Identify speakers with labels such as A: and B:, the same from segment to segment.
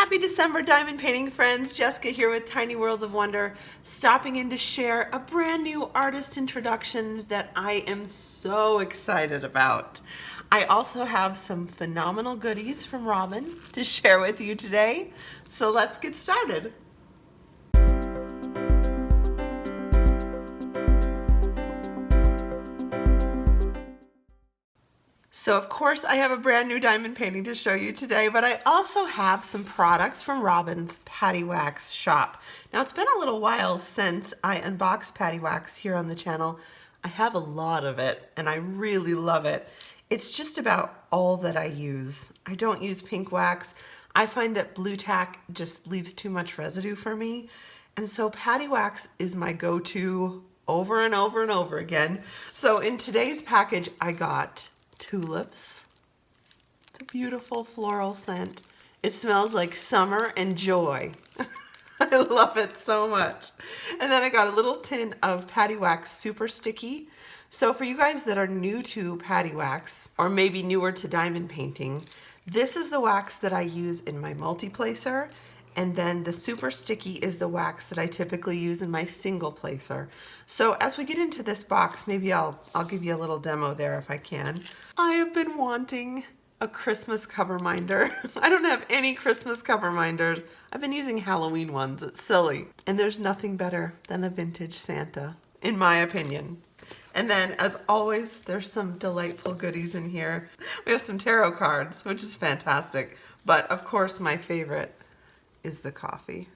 A: Happy December, diamond painting friends. Jessica here with Tiny Worlds of Wonder, stopping in to share a brand new artist introduction that I am so excited about. I also have some phenomenal goodies from Robyn to share with you today. So let's get started. So of course I have a brand new diamond painting to show you today, but I also have some products from Robyn's Paddy Wax shop. Now it's been a little while since I unboxed Paddy Wax here on the channel. I have a lot of it and I really love it. It's just about all that I use. I don't use pink wax. I find that blue tack just leaves too much residue for me. And so Paddy Wax is my go-to over and over and over again. So in today's package I got tulips. It's a beautiful floral scent. It smells like summer and joy. I love it so much. And then I got a little tin of Paddy Wax Super Sticky. So for you guys that are new to Paddy Wax, or maybe newer to diamond painting, this is the wax that I use in my multi-placer. And then the Super Sticky is the wax that I typically use in my single placer. So as we get into this box, maybe I'll give you a little demo there if I can. I have been wanting a Christmas cover minder. I don't have any Christmas cover minders. I've been using Halloween ones. It's silly. And there's nothing better than a vintage Santa, in my opinion. And then, as always, there's some delightful goodies in here. We have some tarot cards, which is fantastic. But of course, my favorite is the coffee.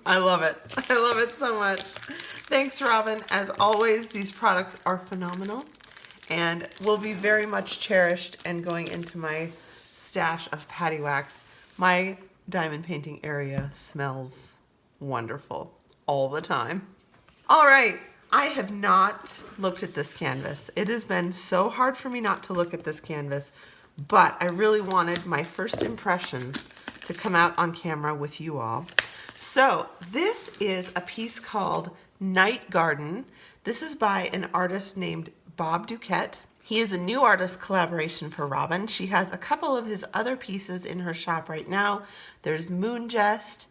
A: I love it. I love it so much. Thanks, Robyn. As always, these products are phenomenal and will be very much cherished and going into my stash of Paddy Wax. My diamond painting area smells wonderful all the time. All right. I have not looked at this canvas. It has been so hard for me not to look at this canvas, but I really wanted my first impressions to come out on camera with you all. So this is a piece called Night Garden. This is by an artist named Bob Doucette. He is a new artist collaboration for Robyn. She has a couple of his other pieces in her shop right now. There's Moon Jest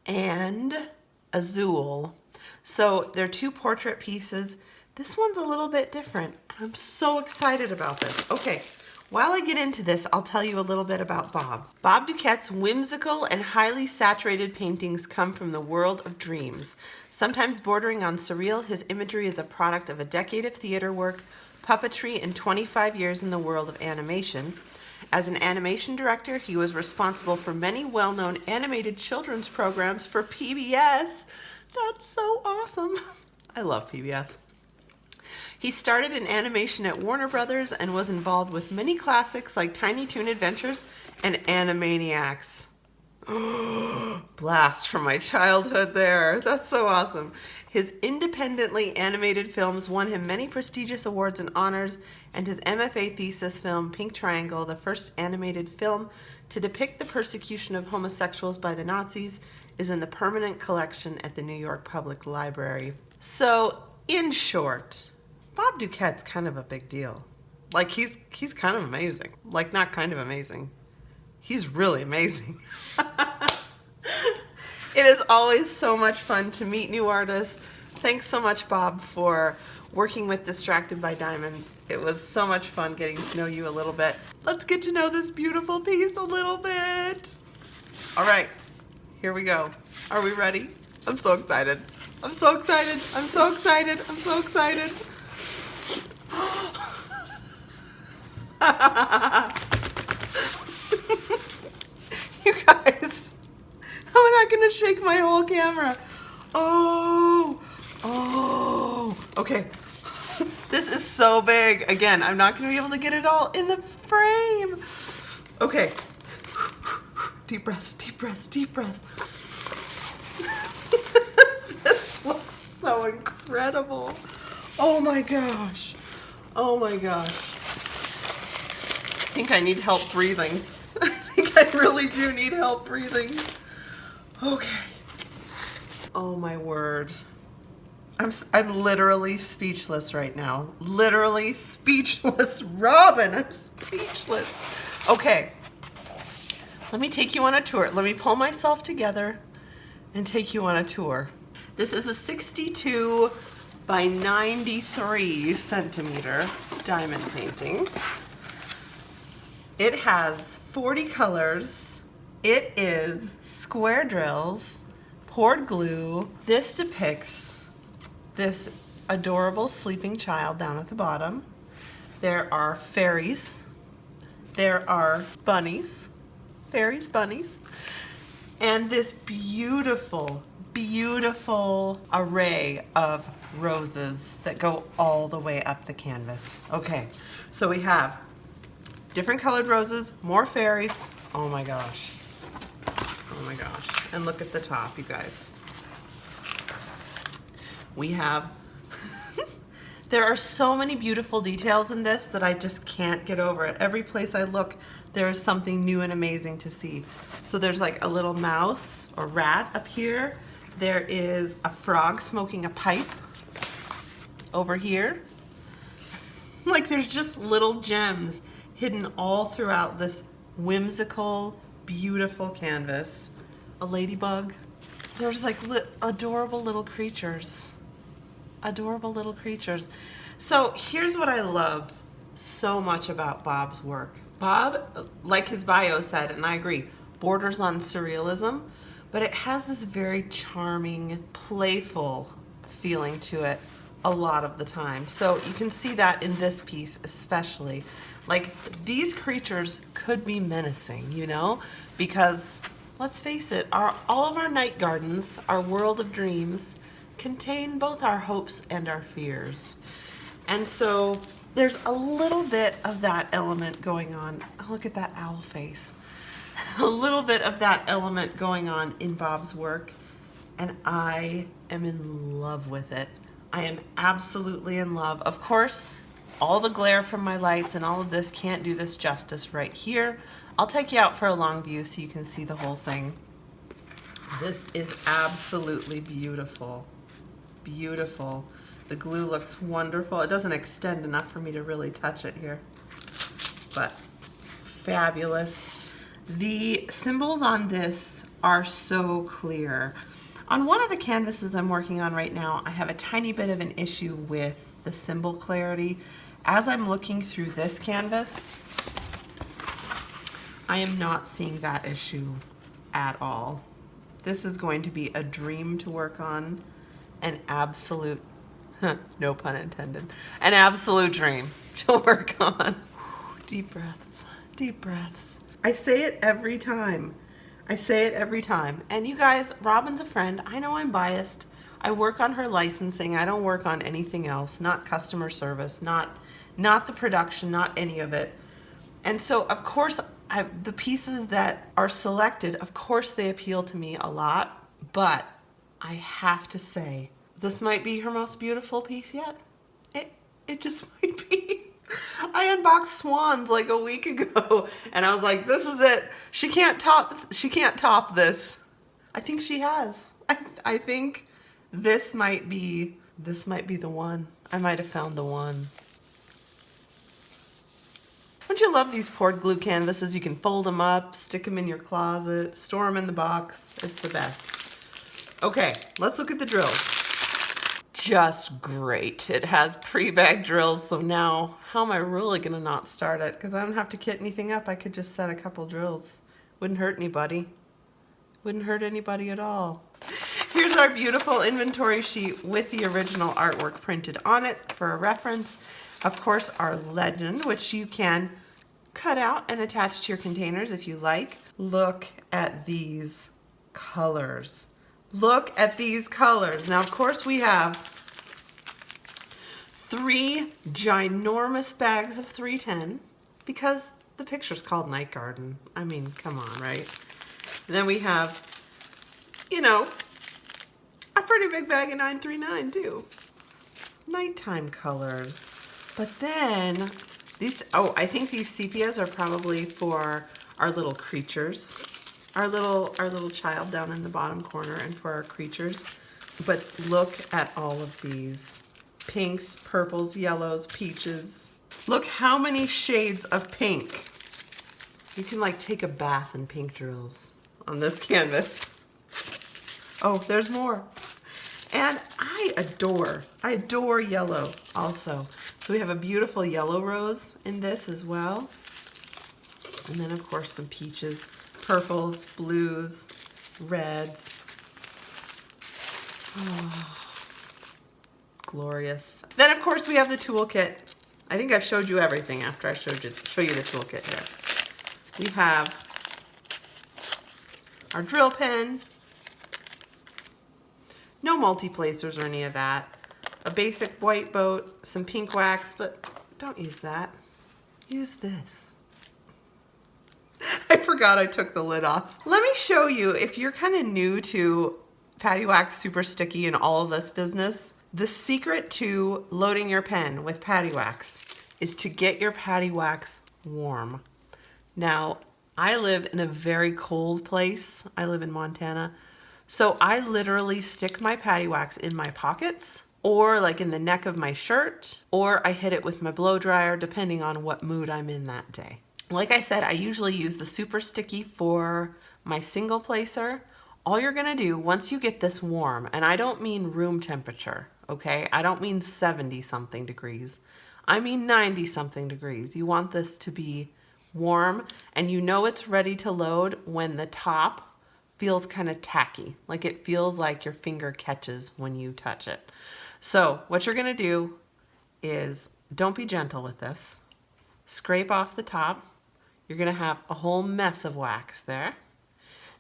A: and Azul. So they're two portrait pieces. This one's a little bit different. I'm so excited about this. Okay. While I get into this, I'll tell you a little bit about Bob. Bob Doucette's whimsical and highly saturated paintings come from the world of dreams. Sometimes bordering on surreal, his imagery is a product of a decade of theater work, puppetry, and 25 years in the world of animation. As an animation director, he was responsible for many well-known animated children's programs for PBS. That's so awesome. I love PBS. He started in animation at Warner Brothers and was involved with many classics like Tiny Toon Adventures and Animaniacs. Blast from my childhood there. That's so awesome. His independently animated films won him many prestigious awards and honors, and his MFA thesis film, Pink Triangle, the first animated film to depict the persecution of homosexuals by the Nazis, is in the permanent collection at the New York Public Library. So, in short, Bob Doucette's kind of a big deal. Like, he's kind of amazing. Like, not kind of amazing. He's really amazing. It is always so much fun to meet new artists. Thanks so much, Bob, for working with Distracted by Diamonds. It was so much fun getting to know you a little bit. Let's get to know this beautiful piece a little bit. All right, here we go. Are we ready? I'm so excited. I'm so excited. I'm so excited. I'm so excited. You guys, I'm not gonna shake my whole camera. Oh, okay. This is so big. Again, I'm not gonna be able to get it all in the frame. Okay. Deep breaths, deep breaths, deep breaths. This looks so incredible. Oh my gosh. Oh my gosh. I think I need help breathing. I think I really do need help breathing. Okay. Oh my word. I'm literally speechless right now. Literally speechless. Robyn, I'm speechless. Okay. Let me take you on a tour. Let me pull myself together and take you on a tour. This is a 62 by 93 centimeter diamond painting. It has 40 colors. It is square drills, poured glue. This depicts this adorable sleeping child down at the bottom. There are fairies. There are bunnies. Fairies, bunnies. And this beautiful, beautiful array of roses that go all the way up the canvas. Okay, so we have different colored roses, more fairies. Oh my gosh. Oh my gosh. And look at the top, you guys. We have, there are so many beautiful details in this that I just can't get over it. Every place I look, there is something new and amazing to see. So there's like a little mouse or rat up here. There is a frog smoking a pipe over here. Like there's just little gems hidden all throughout this whimsical, beautiful canvas. A ladybug. There's like adorable little creatures. Adorable little creatures. So here's what I love so much about Bob's work. Bob, like his bio said, and I agree, borders on surrealism, but it has this very charming, playful feeling to it a lot of the time. So you can see that in this piece especially. Like these creatures could be menacing, you know, because let's face it, all of our night gardens, our world of dreams, contain both our hopes and our fears. And so there's a little bit of that element going on. Oh, look at that owl face. A little bit of that element going on in Bob's work, and I am in love with it. I am absolutely in love. Of course, all the glare from my lights and all of this can't do this justice right here. I'll take you out for a long view so you can see the whole thing. This is absolutely beautiful. Beautiful. The glue looks wonderful. It doesn't extend enough for me to really touch it here, but fabulous. The symbols on this are so clear. On one of the canvases I'm working on right now, I have a tiny bit of an issue with the symbol clarity. As I'm looking through this canvas, I am not seeing that issue at all. This is going to be a dream to work on, an absolute, no pun intended, an absolute dream to work on. Deep breaths, deep breaths. I say it every time. I say it every time. And you guys, Robyn's a friend. I know I'm biased. I work on her licensing. I don't work on anything else, not customer service, not the production, not any of it. And so, of course, the pieces that are selected, of course, they appeal to me a lot. But I have to say, this might be her most beautiful piece yet. It just might be. I unboxed swans like a week ago, and I was like, this is it. She can't top this. I think she has. I think this might be the one. I might have found the one. Don't you love these poured glue canvases? You can fold them up, stick them in your closet, store them in the box. It's the best. Okay, let's look at the drills. Just great. It has pre-bag drills, so now how am I really gonna not start it? Because I don't have to kit anything up. I could just set a couple drills. Wouldn't hurt anybody. Wouldn't hurt anybody at all. Here's our beautiful inventory sheet with the original artwork printed on it for a reference. Of course, our legend, which you can cut out and attach to your containers if you like. Look at these colors. Look at these colors. Now, of course, we have 3 ginormous bags of 310 because the picture's called Night Garden. I mean, come on, right? And then we have, you know, a pretty big bag of 939 too. Nighttime colors. But then these, oh, I think these sepias are probably for our little creatures. Our little child down in the bottom corner, and for our creatures. But look at all of these. Pinks, purples, yellows, peaches. Look how many shades of pink You can like take a bath in pink drills on this canvas. Oh, there's more. And I adore yellow also. So we have a beautiful yellow rose in this as well. And then of course some peaches, purples, blues, reds. Oh, glorious. Then of course we have the toolkit. I think I've showed you everything after I show you the toolkit here. We have our drill pen, no multi-placers or any of that, a basic white boat, some pink wax, but don't use that. Use this. I forgot I took the lid off. Let me show you, if you're kind of new to Paddy Wax Super Sticky and all of this business, the secret to loading your pen with Paddy Wax is to get your Paddy Wax warm. Now, I live in a very cold place. I live in Montana. So I literally stick my Paddy Wax in my pockets or like in the neck of my shirt, or I hit it with my blow dryer depending on what mood I'm in that day. Like I said, I usually use the Super Sticky for my single placer. All you're gonna do once you get this warm, and I don't mean room temperature, okay? I don't mean 70 something degrees. I mean 90 something degrees. You want this to be warm, and you know it's ready to load when the top feels kind of tacky, like it feels like your finger catches when you touch it. So what you're gonna do is, don't be gentle with this. Scrape off the top. You're gonna have a whole mess of wax there.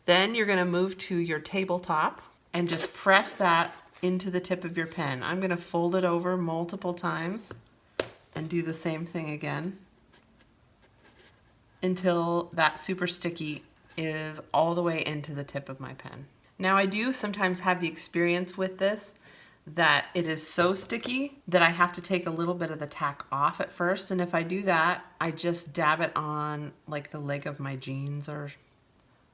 A: Then you're gonna move to your tabletop and just press that into the tip of your pen. I'm gonna fold it over multiple times and do the same thing again until that Super Sticky is all the way into the tip of my pen. Now I do sometimes have the experience with this that it is so sticky that I have to take a little bit of the tack off at first, and if I do that, I just dab it on like the leg of my jeans or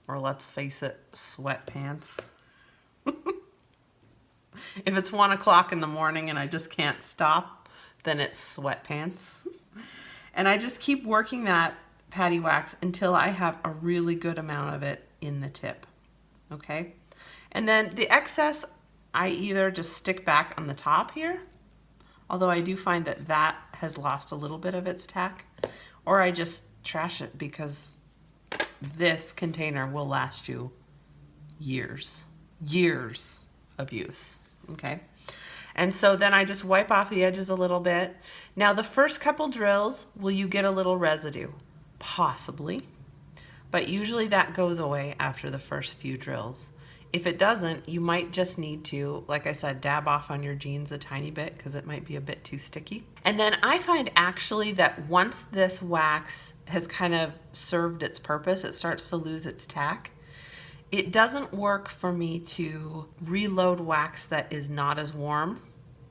A: let's face it, sweatpants. If it's 1 o'clock in the morning and I just can't stop, then it's sweatpants. And I just keep working that Paddy Wax until I have a really good amount of it in the tip, okay? And then the excess, I either just stick back on the top here, although I do find that that has lost a little bit of its tack, or I just trash it because this container will last you years of use, okay? And so then I just wipe off the edges a little bit. Now the first couple drills, will you get a little residue? Possibly, but usually that goes away after the first few drills. If it doesn't, you might just need to, like I said, dab off on your jeans a tiny bit because it might be a bit too sticky. And then I find actually that once this wax has kind of served its purpose, it starts to lose its tack. It doesn't work for me to reload wax that is not as warm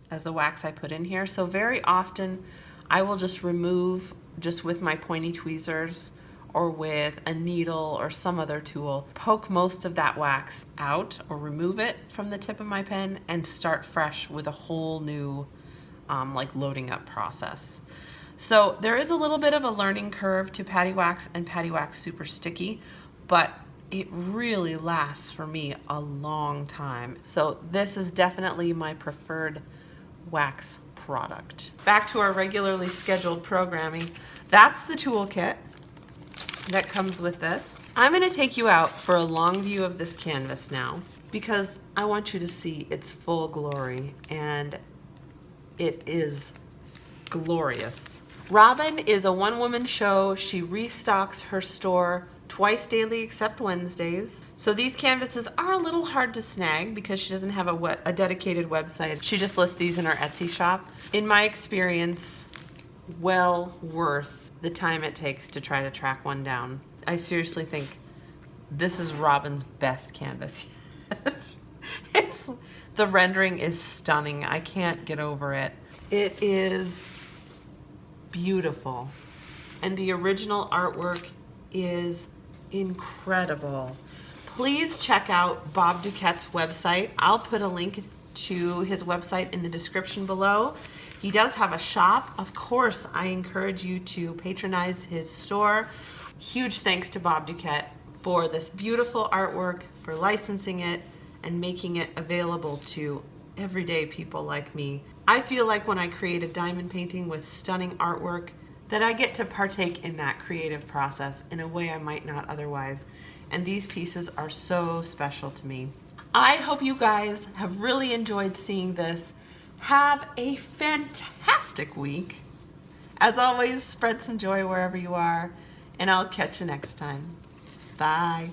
A: as the wax I put in here. So very often I will just remove, just with my pointy tweezers or with a needle or some other tool, poke most of that wax out or remove it from the tip of my pen and start fresh with a whole new like loading up process. So there is a little bit of a learning curve to Paddy Wax and Paddy Wax Super Sticky, but it really lasts for me a long time. So this is definitely my preferred wax product. Back to our regularly scheduled programming. That's the toolkit that comes with this. I'm going to take you out for a long view of this canvas now because I want you to see its full glory, and it is glorious. Robyn is a one-woman show. She restocks her store twice daily except Wednesdays. So these canvases are a little hard to snag because she doesn't have a dedicated website. She just lists these in her Etsy shop. In my experience, well worth the time it takes to try to track one down. I seriously think this is Robyn's best canvas yet. The rendering is stunning. I can't get over it. It is beautiful. And the original artwork is incredible. Please check out Bob Doucette's website. I'll put a link to his website in the description below. He does have a shop. Of course, I encourage you to patronize his store. Huge thanks to Bob Doucette for this beautiful artwork, for licensing it, and making it available to everyday people like me. I feel like when I create a diamond painting with stunning artwork, that I get to partake in that creative process in a way I might not otherwise. And these pieces are so special to me. I hope you guys have really enjoyed seeing this. Have a fantastic week. As always, spread some joy wherever you are, and I'll catch you next time. Bye.